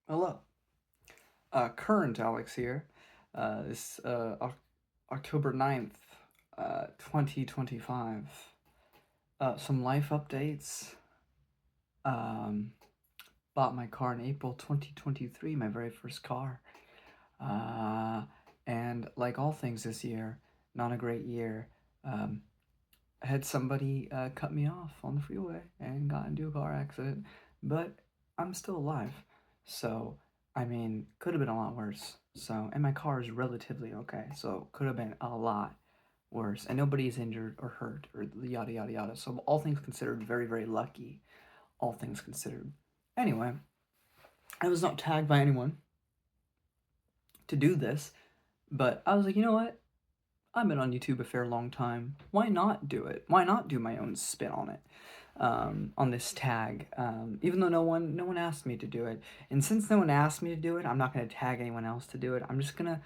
Hello. Current Alex here. This October 9th, 2025. Some life updates. Um, Bought my car in April 2023, my very first car. Uh, and like all things this year, not a great year. Um, I had somebody cut me off on the freeway and got into a car accident, but I'm still alive. So, I mean, could have been a lot worse. So, and my car is relatively okay. So, could have been a lot worse. And nobody's injured or hurt or yada yada yada. So, all things considered, very, very lucky. All things considered. Anyway, I was not tagged by anyone to do this, but I was like, you know what? I've been on YouTube a fair long time. Why not do it? Why not do my own spin on it? On this tag, even though no one asked me to do it. And since no one asked me to do it, I'm not gonna tag anyone else to do it. I'm just gonna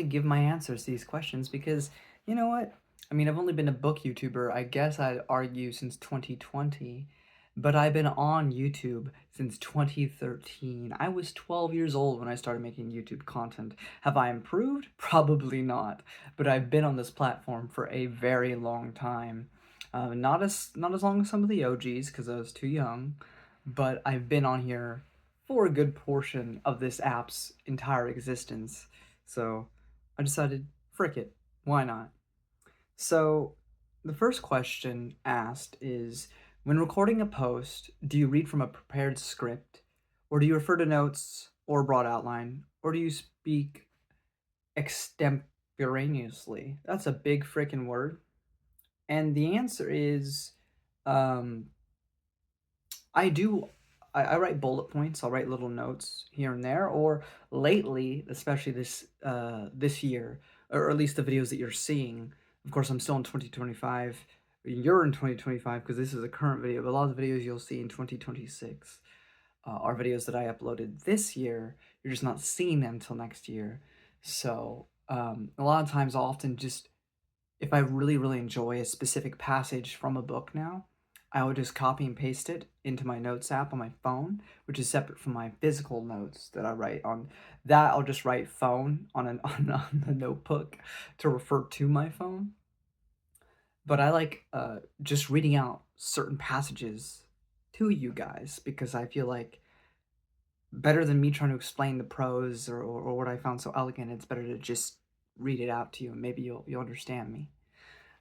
give my answers to these questions because you know what? I mean, I've only been a book YouTuber, I guess I'd argue, since 2020, but I've been on YouTube since 2013. I was 12 years old when I started making YouTube content. Have I improved? Probably not, but I've been on this platform for a very long time. Not as long as some of the OGs because I was too young, but I've been on here for a good portion of this app's entire existence. So I decided, frick it, why not? So the first question asked is, when recording a post, do you read from a prepared script, or do you refer to notes or broad outline, or do you speak extemporaneously? That's a big freaking word. And the answer is, um, I do. I write bullet points. I'll write little notes here and there. Or lately, especially this year, or at least the videos that you're seeing. Of course, I'm still in 2025. You're in 2025 because this is a current video. But a lot of the videos you'll see in 2026 are videos that I uploaded this year. You're just not seeing them until next year. So a lot of times, I'll often just, if I really, really enjoy a specific passage from a book now, I will just copy and paste it into my notes app on my phone, which is separate from my physical notes that I write on. That I'll just write phone on on the notebook to refer to my phone. But I like just reading out certain passages to you guys because I feel like better than me trying to explain the prose or what I found so elegant, it's better to just read it out to you and maybe you'll understand me.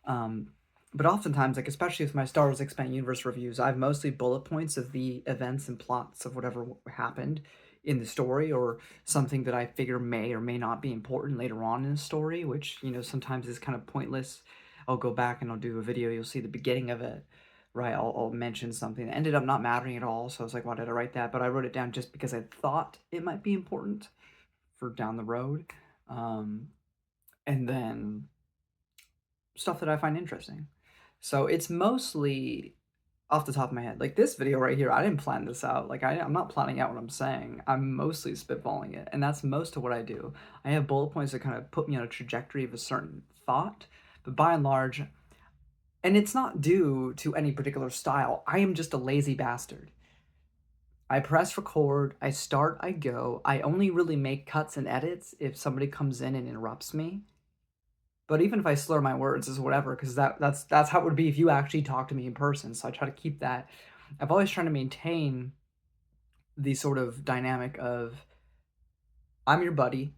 Um, but oftentimes, like especially with my Star Wars Expanded Universe reviews, I have mostly bullet points of the events and plots of whatever happened in the story, or something that I figure may or may not be important later on in the story, which sometimes is kind of pointless. I'll go back and I'll do a video. You'll see the beginning of it, right? I'll mention something that ended up not mattering at all. So I was like, why did I write that? But I wrote it down just because I thought it might be important for down the road. Um, and then stuff that I find interesting. So it's mostly off the top of my head. Like this video right here, I didn't plan this out. Like I'm not planning out what I'm saying. I'm mostly spitballing it, and that's most of what I do. I have bullet points that kind of put me on a trajectory of a certain thought, but by and large, and it's not due to any particular style. I am just a lazy bastard. I press record, I start, I go. I only really make cuts and edits if somebody comes in and interrupts me. But even if I slur my words, is whatever, because that's how it would be if you actually talk to me in person. So I try to keep that. I've always tried to maintain the sort of dynamic of I'm your buddy.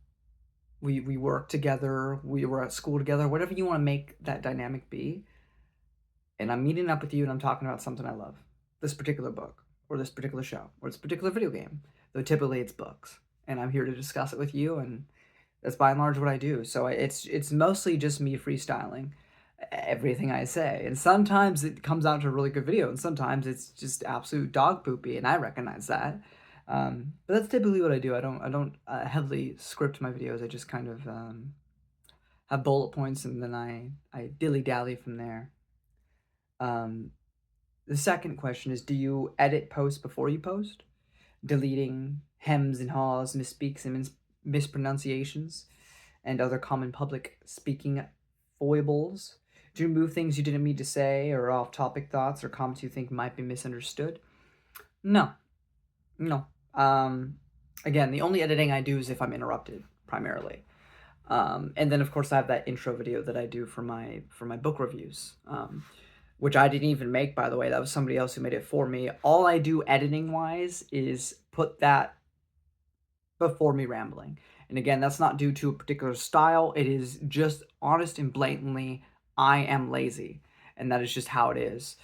We work together. We were at school together. Whatever you want to make that dynamic be. And I'm meeting up with you and I'm talking about something I love. This particular book, or this particular show, or this particular video game. Though typically it's books. And I'm here to discuss it with you, and that's by and large what I do. So it's mostly just me freestyling everything I say. And sometimes it comes out to a really good video, and sometimes it's just absolute dog poopy, and I recognize that. But that's typically what I do. I don't heavily script my videos. I just kind of have bullet points, and then I dilly dally from there. Um, the second question is, do you edit posts before you post, deleting hems and haws, misspeaks and mispronunciations, and other common public speaking foibles? Do you remove things you didn't mean to say, or off-topic thoughts or comments you think might be misunderstood? No, no. Again, the only editing I do is if I'm interrupted, primarily. And then of course I have that intro video that I do for my book reviews, which I didn't even make, by the way. That was somebody else who made it for me. All I do editing wise is put that before me rambling. And again, that's not due to a particular style. It is just honest and blatantly, I am lazy, and that is just how it is.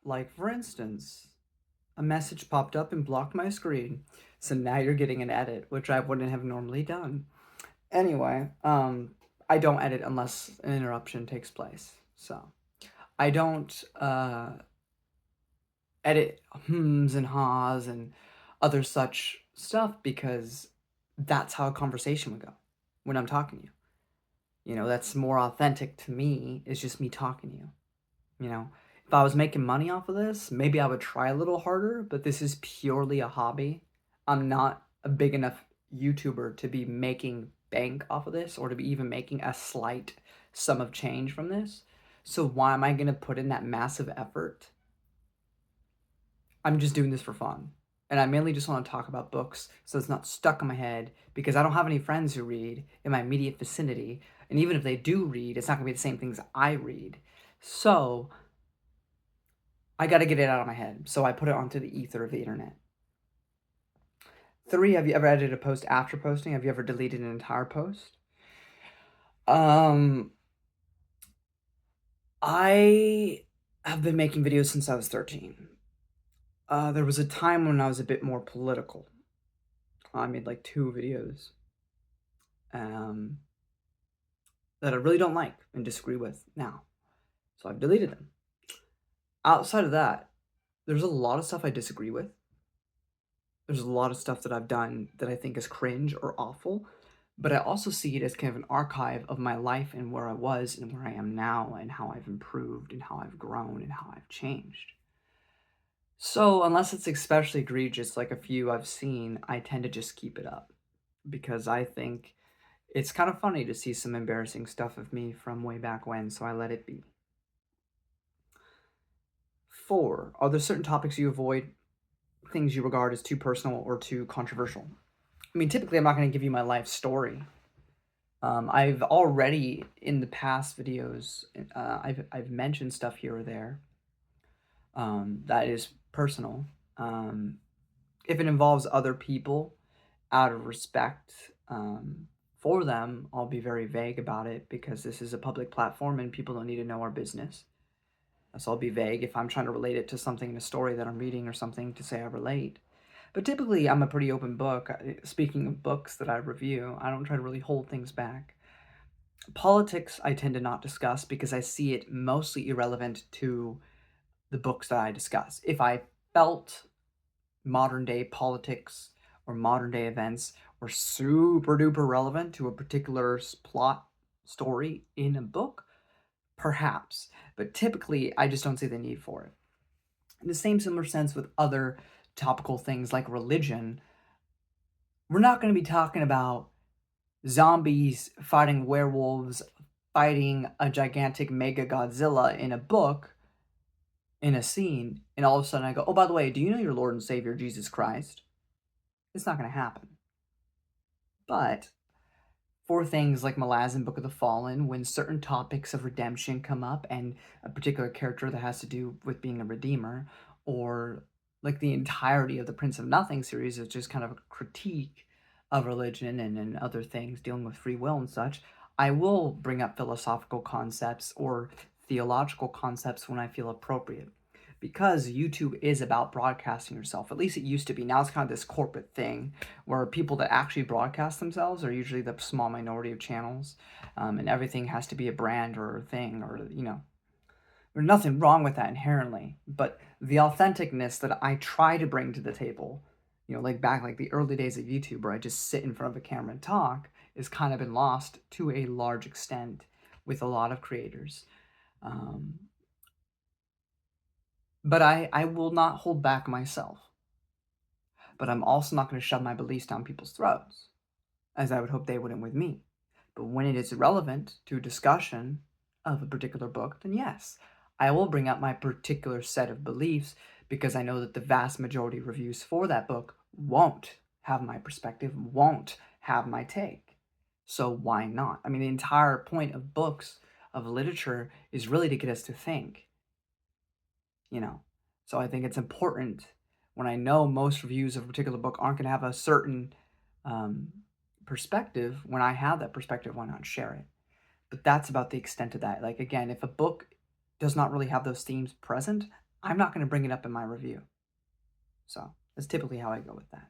Like for instance, a message popped up and blocked my screen. So now you're getting an edit, which I wouldn't have normally done. Anyway, I don't edit unless an interruption takes place. So I don't edit hms and haws and other such stuff because that's how a conversation would go when I'm talking to you. You know, that's more authentic to me. It's just me talking to you. You know, if I was making money off of this, maybe I would try a little harder, but this is purely a hobby. I'm not a big enough YouTuber to be making bank off of this or to be even making a slight sum of change from this. So why am I going to put in that massive effort? I'm just doing this for fun. And I mainly just want to talk about books so it's not stuck in my head because I don't have any friends who read in my immediate vicinity. And even if they do read, it's not going to be the same things I read. So I got to get it out of my head. So I put it onto the ether of the internet. 3, have you ever edited a post after posting? Have you ever deleted an entire post? I have been making videos since I was 13. There was a time when I was a bit more political. I made like 2 videos that I really don't like and disagree with now. So I've deleted them. Outside of that, there's a lot of stuff I disagree with. There's a lot of stuff that I've done that I think is cringe or awful, but I also see it as kind of an archive of my life and where I was and where I am now and how I've improved and how I've grown and how I've changed. So unless it's especially egregious, like a few I've seen, I tend to just keep it up because I think it's kind of funny to see some embarrassing stuff of me from way back when, so I let it be. 4, are there certain topics you avoid, things you regard as too personal or too controversial? I mean, typically I'm not going to give you my life story. I've already, in the past videos, I've mentioned stuff here or there that is personal. If it involves other people, out of respect for them, I'll be very vague about it because this is a public platform and people don't need to know our business. So I'll be vague if I'm trying to relate it to something in a story that I'm reading or something to say I relate. But typically, I'm a pretty open book. Speaking of books that I review, I don't try to really hold things back. Politics, I tend to not discuss because I see it mostly irrelevant to the books that I discuss. If I felt modern day politics or modern day events were super duper relevant to a particular plot story in a book, perhaps. But typically, I just don't see the need for it. In the same similar sense with other topical things like religion, we're not going to be talking about zombies fighting werewolves, fighting a gigantic mega Godzilla in a book, in a scene, and all of a sudden I go, oh, by the way, do you know your Lord and Savior, Jesus Christ? It's not going to happen. But for things like Malazan Book of the Fallen, when certain topics of redemption come up and a particular character that has to do with being a redeemer, or like the entirety of the Prince of Nothing series is just kind of a critique of religion and other things dealing with free will and such, I will bring up philosophical concepts or theological concepts when I feel appropriate. Because YouTube is about broadcasting yourself. At least it used to be. Now it's kind of this corporate thing where people that actually broadcast themselves are usually the small minority of channels, and everything has to be a brand or a thing, or, you know, there's nothing wrong with that inherently, but the authenticness that I try to bring to the table, you know, like back like the early days of YouTube where I just sit in front of a camera and talk, is kind of been lost to a large extent with a lot of creators. But I will not hold back myself. But I'm also not going to shove my beliefs down people's throats, as I would hope they wouldn't with me. But when it is relevant to discussion of a particular book, then yes, I will bring up my particular set of beliefs because I know that the vast majority of reviews for that book won't have my perspective, won't have my take. So why not? I mean, the entire point of books, of literature, is really to get us to think, you know? So I think it's important when I know most reviews of a particular book aren't going to have a certain um, perspective. When I have that perspective, why not share it? But that's about the extent of that. Like, again, if a book does not really have those themes present, I'm not going to bring it up in my review. So that's typically how I go with that.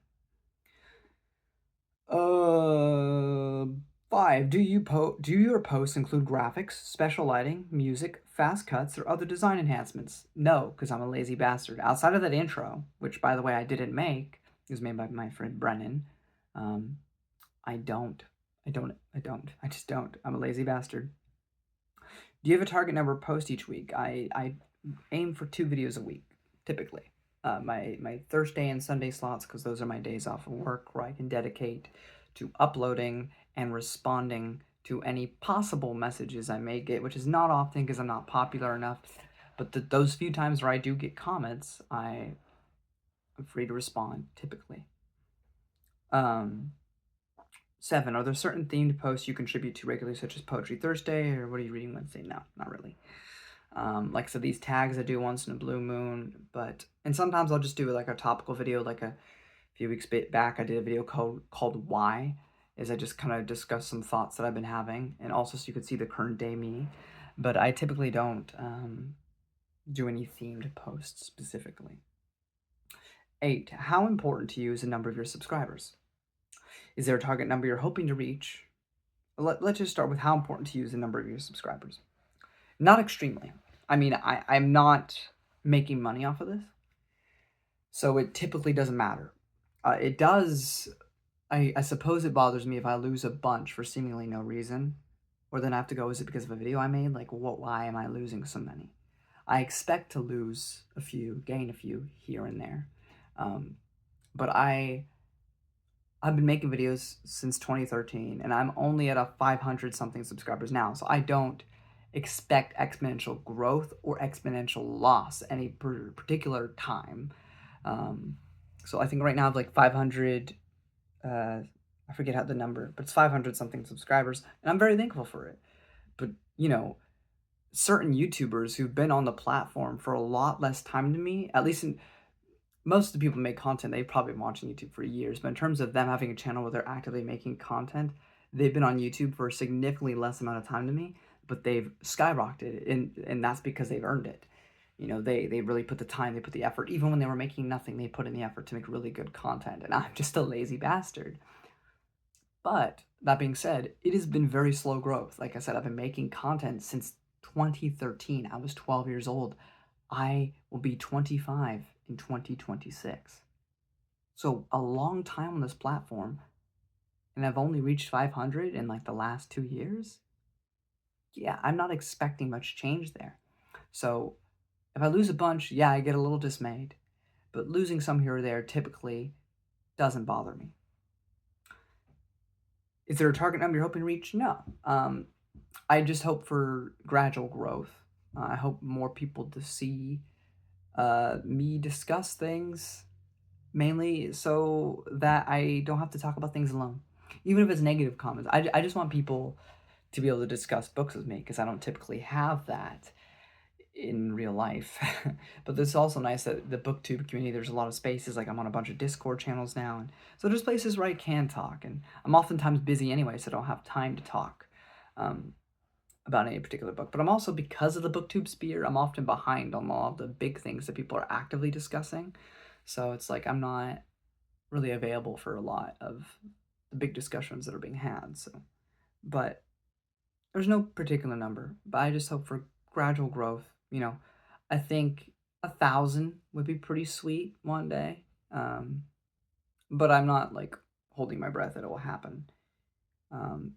5. Do your posts include graphics, special lighting, music, fast cuts, or other design enhancements? No, because I'm a lazy bastard. Outside of that intro, which by the way I didn't make, it was made by my friend Brennan. I don't. I just don't. I'm a lazy bastard. Do you have a target number of posts each week? I aim for 2 videos a week, typically. My Thursday and Sunday slots, because those are my days off of work where I can dedicate to uploading and responding to any possible messages I may get, which is not often because I'm not popular enough. But those few times where I do get comments, I'm free to respond, typically. 7. Are there certain themed posts you contribute to regularly, such as Poetry Thursday, or what are you reading Wednesday? No, not really. Like, so these tags I do once in a blue moon, and sometimes I'll just do like a topical video. Like a few weeks back, I did a video called Why, is I just kind of discuss some thoughts that I've been having, and also so you could see the current day me. But I typically don't do any themed posts specifically. 8. How important to you is the number of your subscribers? Is there a target number you're hoping to reach? Let's just start with how important to you is the number of your subscribers. Not extremely. I mean, I'm not making money off of this, so it typically doesn't matter. It does, I suppose it bothers me if I lose a bunch for seemingly no reason, or then I have to go, is it because of a video I made? Like, why am I losing so many? I expect to lose a few, gain a few here and there, but I've been making videos since 2013, and I'm only at a 500 something subscribers now, so I don't expect exponential growth or exponential loss any particular time. So I think right now I have like 500, I forget how the number, but it's 500 something subscribers, and I'm very thankful for it. But, certain YouTubers who've been on the platform for a lot less time than me, at least most of the people who make content, they've probably been watching YouTube for years, but in terms of them having a channel where they're actively making content, they've been on YouTube for a significantly less amount of time than me, but they've skyrocketed, and that's because they've earned it. They really put the time, they put the effort. Even when they were making nothing, they put in the effort to make really good content, and I'm just a lazy bastard. But that being said, it has been very slow growth. Like I said, I've been making content since 2013. I was 12 years old. I will be 25 in 2026. So a long time on this platform, and I've only reached 500 in like the last 2 years. Yeah, I'm not expecting much change there. So if I lose a bunch, yeah, I get a little dismayed. But losing some here or there typically doesn't bother me. Is there a target number you're hoping to reach? No. I just hope for gradual growth. I hope more people to see me discuss things, mainly so that I don't have to talk about things alone. Even if it's negative comments, I just want people to be able to discuss books with me, because I don't typically have that in real life. But it's also nice that the Booktube community, there's a lot of spaces, like I'm on a bunch of Discord channels now, and so there's places where I can talk, and I'm oftentimes busy anyway, so I don't have time to talk about any particular book. But I'm also, because of the Booktube sphere, I'm often behind on all of the big things that people are actively discussing, so it's like I'm not really available for a lot of the big discussions that are being had. So, but there's no particular number, but I just hope for gradual growth. I think 1,000 would be pretty sweet one day, but I'm not like holding my breath that it will happen. No,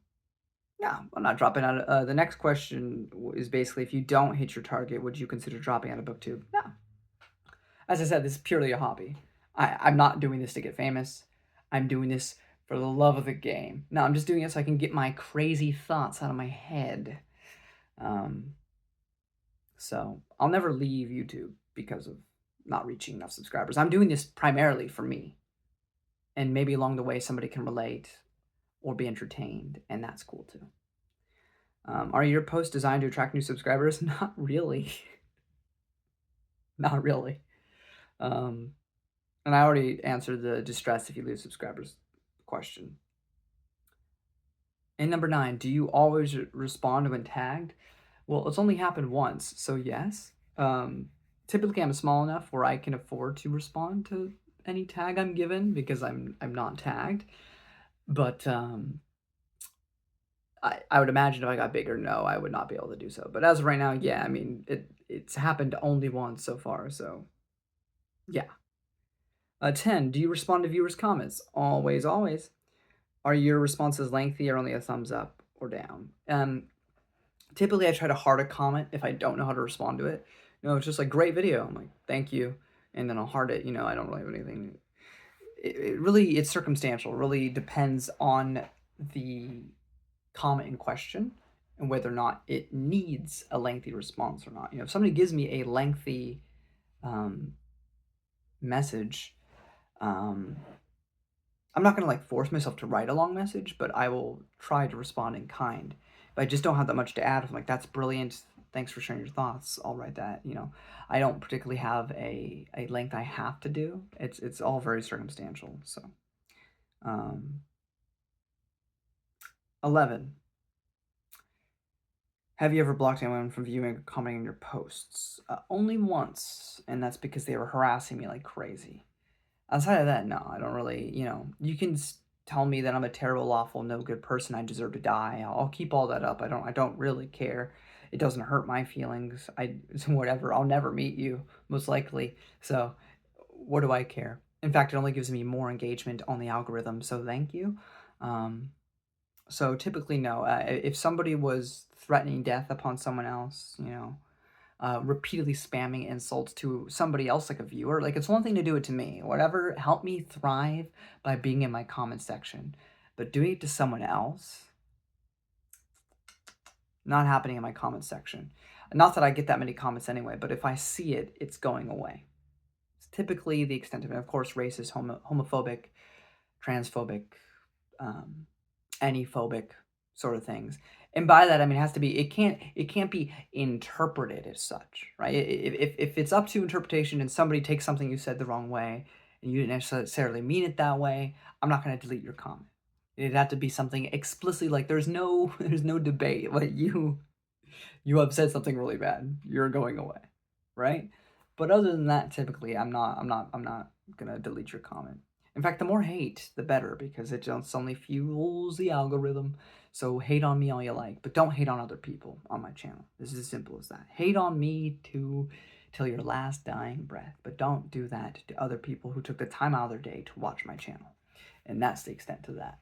I'm not dropping out. The next question is basically, if you don't hit your target, would you consider dropping out of BookTube? No. As I said, this is purely a hobby. I'm not doing this to get famous. I'm doing this for the love of the game. No, I'm just doing it so I can get my crazy thoughts out of my head. So I'll never leave YouTube because of not reaching enough subscribers. I'm doing this primarily for me. And maybe along the way, somebody can relate or be entertained, and that's cool too. Are your posts designed to attract new subscribers? Not really. Not really. And I already answered the distress if you lose subscribers question. And number 9, do you always respond when tagged? Well, it's only happened once, so yes. Typically, I'm small enough where I can afford to respond to any tag I'm given because I'm not tagged. But I would imagine if I got bigger, no, I would not be able to do so. But as of right now, yeah, I mean, it's happened only once so far, so yeah. 10, do you respond to viewers' comments? Always, always. Are your responses lengthy or only a thumbs up or down? Typically, I try to heart a comment if I don't know how to respond to it. It's just like, great video. I'm like, thank you. And then I'll heart it. I don't really have anything. It's circumstantial. It really depends on the comment in question and whether or not it needs a lengthy response or not. If somebody gives me a lengthy message, I'm not going to like force myself to write a long message, but I will try to respond in kind. If I just don't have that much to add, I'm like, that's brilliant. Thanks for sharing your thoughts. I'll write that. I don't particularly have a length I have to do. It's all very circumstantial. So, 11. Have you ever blocked anyone from viewing or commenting on your posts? Only once, and that's because they were harassing me like crazy. Outside of that, no, I don't really, you can tell me that I'm a terrible, awful, no good person, I deserve to die. I'll keep all that up. I don't really care. It doesn't hurt my feelings. Whatever. I'll never meet you, most likely. So, what do I care? In fact, it only gives me more engagement on the algorithm. So, thank you. So typically, no. If somebody was threatening death upon someone else, repeatedly spamming insults to somebody else, like a viewer, like it's one thing to do it to me. Whatever, help me thrive by being in my comment section. But doing it to someone else, not happening in my comment section. Not that I get that many comments anyway, but if I see it, it's going away. It's typically the extent of it. Of course, racist, homophobic, transphobic, any-phobic sort of things. And by that, I mean, it can't be interpreted as such, right? If it's up to interpretation and somebody takes something you said the wrong way and you didn't necessarily mean it that way, I'm not going to delete your comment. It'd have to be something explicitly like there's no debate. Like you have said something really bad. You're going away, right? But other than that, typically, I'm not gonna delete your comment. In fact, the more hate, the better, because it just only fuels the algorithm. So hate on me all you like, but don't hate on other people on my channel. This is as simple as that. Hate on me till your last dying breath, but don't do that to other people who took the time out of their day to watch my channel. And that's the extent to that.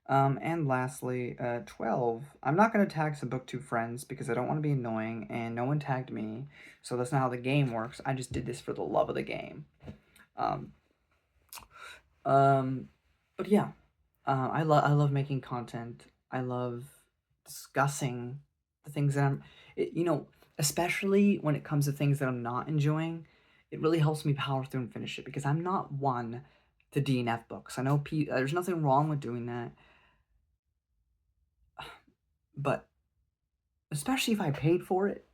And lastly, 12. I'm not going to tag some Booktube friends because I don't want to be annoying, and no one tagged me, so that's not how the game works. I just did this for the love of the game. But yeah, I love making content. I love discussing the things that especially when it comes to things that I'm not enjoying. It really helps me power through and finish it because I'm not one to DNF books. I know there's nothing wrong with doing that. But especially if I paid for it,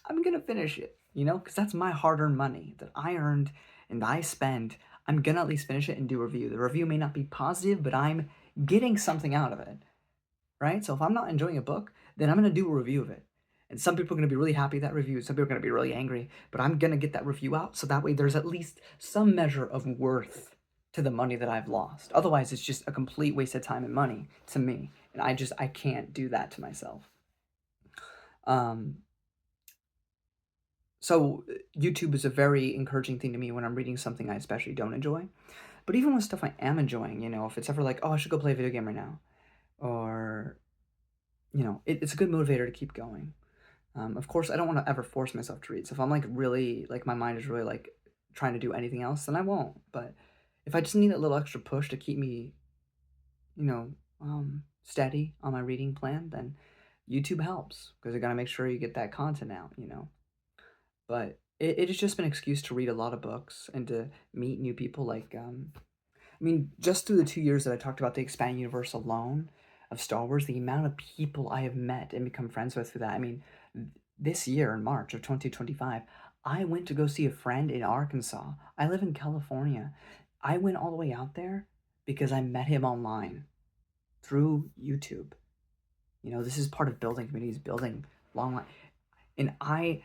I'm going to finish it, because that's my hard-earned money that I earned and I spend. I'm going to at least finish it and do a review. The review may not be positive, but I'm getting something out of it, right? So if I'm not enjoying a book, then I'm going to do a review of it. And some people are going to be really happy with that review. Some people are going to be really angry, but I'm going to get that review out so that way there's at least some measure of worth to the money that I've lost. Otherwise, it's just a complete waste of time and money to me. And I can't do that to myself. So YouTube is a very encouraging thing to me when I'm reading something I especially don't enjoy. But even with stuff I am enjoying, if it's ever like, oh, I should go play a video game right now. Or, it's a good motivator to keep going. Of course, I don't want to ever force myself to read. So if I'm like really, like my mind is really like trying to do anything else, then I won't. But if I just need a little extra push to keep me, steady on my reading plan, then YouTube helps because I got to make sure you get that content out, But it has just been an excuse to read a lot of books and to meet new people. Like, I mean, just through the 2 years that I talked about the expanded universe alone of Star Wars, the amount of people I have met and become friends with through that. I mean, this year in March of 2025, I went to go see a friend in Arkansas. I live in California. I went all the way out there because I met him online through YouTube. You know, this is part of building communities, building long line. And I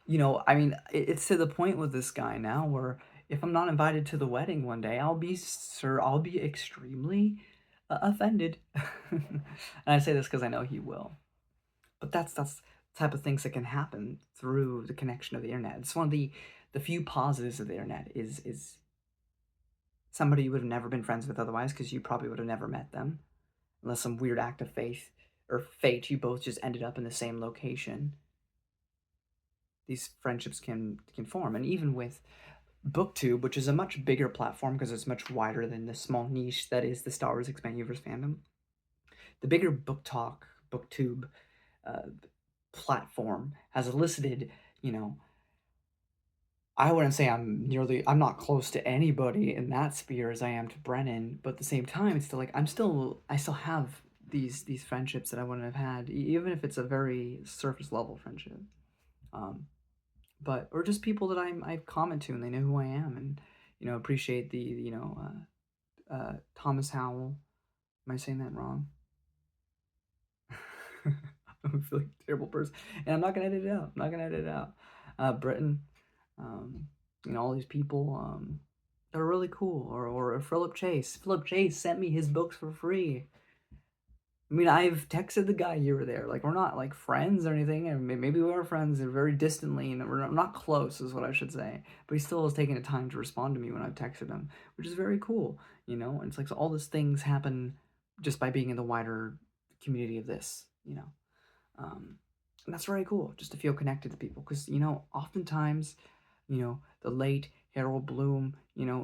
mean, it's to the point with this guy now where if I'm not invited to the wedding one day, I'll be extremely offended. And I say this because I know he will. But that's the type of things that can happen through the connection of the internet. It's one of the few positives of the internet is somebody you would have never been friends with otherwise because you probably would have never met them unless some weird act of faith or fate you both just ended up in the same location. These friendships can form, and even with Booktube, which is a much bigger platform because it's much wider than the small niche that is the Star Wars Expanded Universe fandom. The bigger Booktube uh, platform has elicited, you know, I wouldn't say I'm not close to anybody in that sphere as I am to Brennan, but at the same time, it's still like I still have these friendships that I wouldn't have had, even if it's a very surface level friendship. Um, but or just people that I comment to and they know who I am and appreciate the Thomas Howell. Am I saying that wrong? I'm feeling a terrible person, and I'm not gonna edit it out. I'm not gonna edit it out. Britain, um, all these people that are really cool, or Philip Chase. Philip Chase sent me his books for free. I mean, I've texted the guy you were there. Like, we're not like friends or anything. And maybe we are friends very distantly, and we're not close, is what I should say. But he still has taken the time to respond to me when I've texted him, which is very cool. And it's like so all these things happen just by being in the wider community of this. And that's very cool, just to feel connected to people. Because oftentimes, the late Harold Bloom,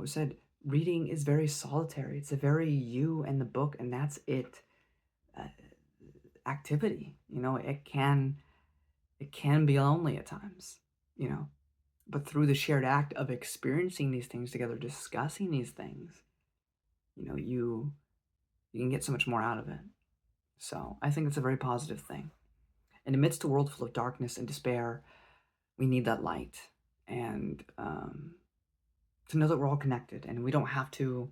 said reading is very solitary. It's a very you and the book, and that's it uh, activity. It can be lonely at times. But through the shared act of experiencing these things together, discussing these things, you can get so much more out of it. So I think it's a very positive thing. And amidst a world full of darkness and despair, we need that light, and to know that we're all connected, and we don't have to.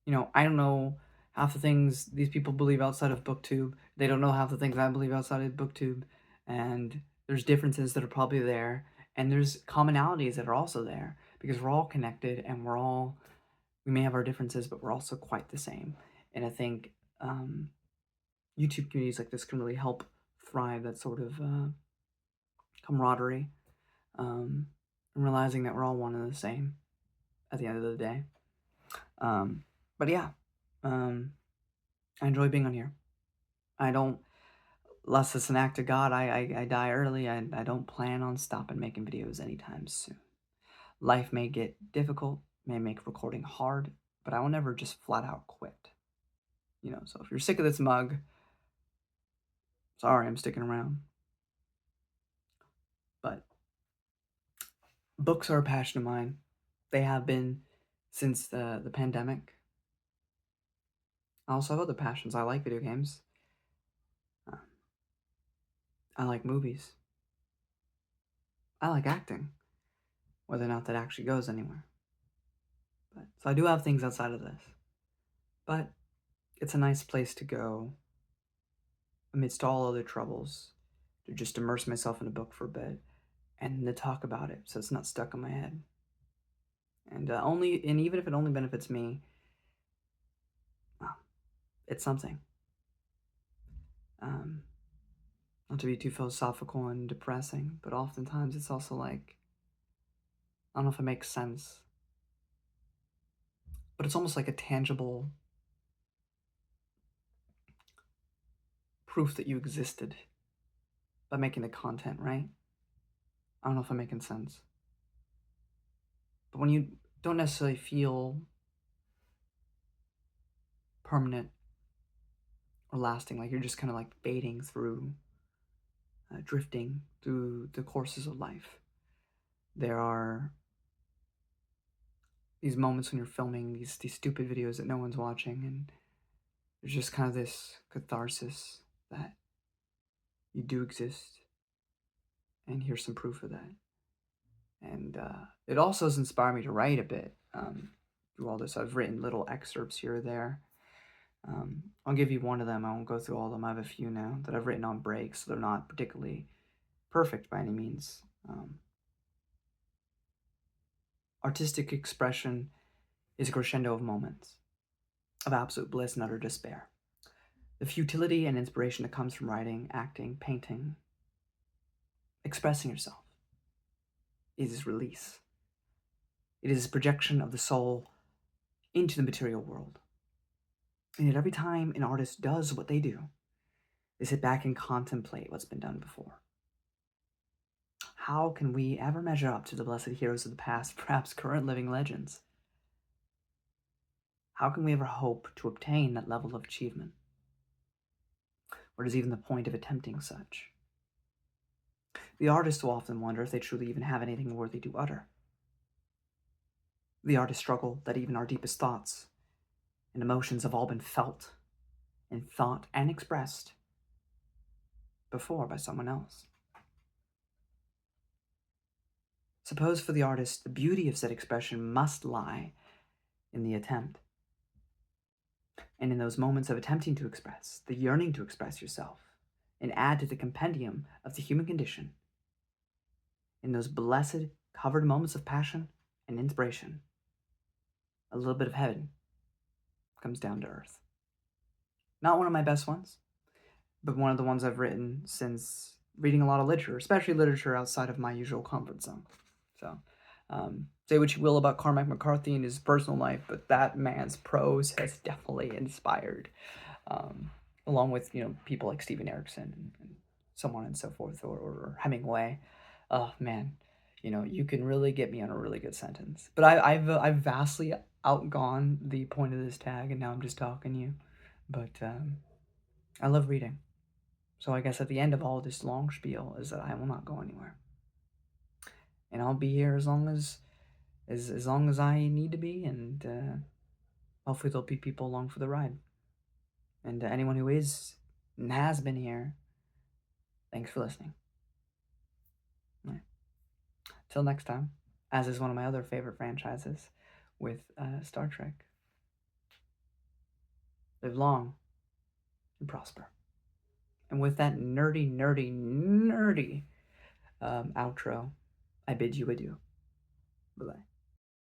I don't know half the things these people believe outside of Booktube. They don't know half the things I believe outside of Booktube. And there's differences that are probably there. And there's commonalities that are also there because we're all connected and we may have our differences, but we're also quite the same. And I think YouTube communities like this can really help thrive that sort of camaraderie and realizing that we're all one and the same at the end of the day. But yeah, I enjoy being on here. I don't, unless it's an act of God, I die early. I don't plan on stopping making videos anytime soon. Life may get difficult, may make recording hard, but I will never just flat out quit. So if you're sick of this mug, sorry, I'm sticking around. But books are a passion of mine. They have been since the pandemic. I also have other passions. I like video games. I like movies. I like acting, whether or not that actually goes anywhere. So I do have things outside of this. But it's a nice place to go amidst all other troubles, to just immerse myself in a book for a bit and to talk about it so it's not stuck in my head. And even if it only benefits me, well, it's something. Not to be too philosophical and depressing, but oftentimes it's also like, I don't know if it makes sense, but it's almost like a tangible proof that you existed by making the content, right? I don't know if I'm making sense. But when you don't necessarily feel permanent or lasting, like you're just kind of like fading through, drifting through the courses of life, there are these moments when you're filming these stupid videos that no one's watching, and there's just kind of this catharsis that you do exist, and here's some proof of that. And it also has inspired me to write a bit through all this. I've written little excerpts here or there. I'll give you one of them. I won't go through all of them. I have a few now that I've written on breaks. So they're not particularly perfect by any means. Artistic expression is a crescendo of moments of absolute bliss and utter despair. The futility and inspiration that comes from writing, acting, painting, expressing yourself is release. It is a projection of the soul into the material world. And yet every time an artist does what they do, they sit back and contemplate what's been done before. How can we ever measure up to the blessed heroes of the past, perhaps current living legends? How can we ever hope to obtain that level of achievement? What is even the point of attempting such? The artist will often wonder if they truly even have anything worthy to utter. The artists struggle that even our deepest thoughts and emotions have all been felt and thought and expressed before by someone else. Suppose for the artist, the beauty of said expression must lie in the attempt. And in those moments of attempting to express, the yearning to express yourself, and add to the compendium of the human condition, in those blessed, covered moments of passion and inspiration, a little bit of heaven comes down to earth. Not one of my best ones, but one of the ones I've written since reading a lot of literature, especially literature outside of my usual comfort zone. So, say what you will about Cormac McCarthy and his personal life, but that man's prose has definitely inspired, along with, people like Stephen Erickson and so on and so forth, or Hemingway. Oh, man, you can really get me on a really good sentence. But I've vastly outgone the point of this tag, and now I'm just talking to you. But I love reading. So I guess at the end of all this long spiel is that I will not go anywhere. And I'll be here as long as I need to be, and hopefully there'll be people along for the ride. And anyone who is and has been here, thanks for listening. Right. Till next time, as is one of my other favorite franchises with Star Trek. Live long and prosper. And with that nerdy outro, I bid you adieu. Bye-bye.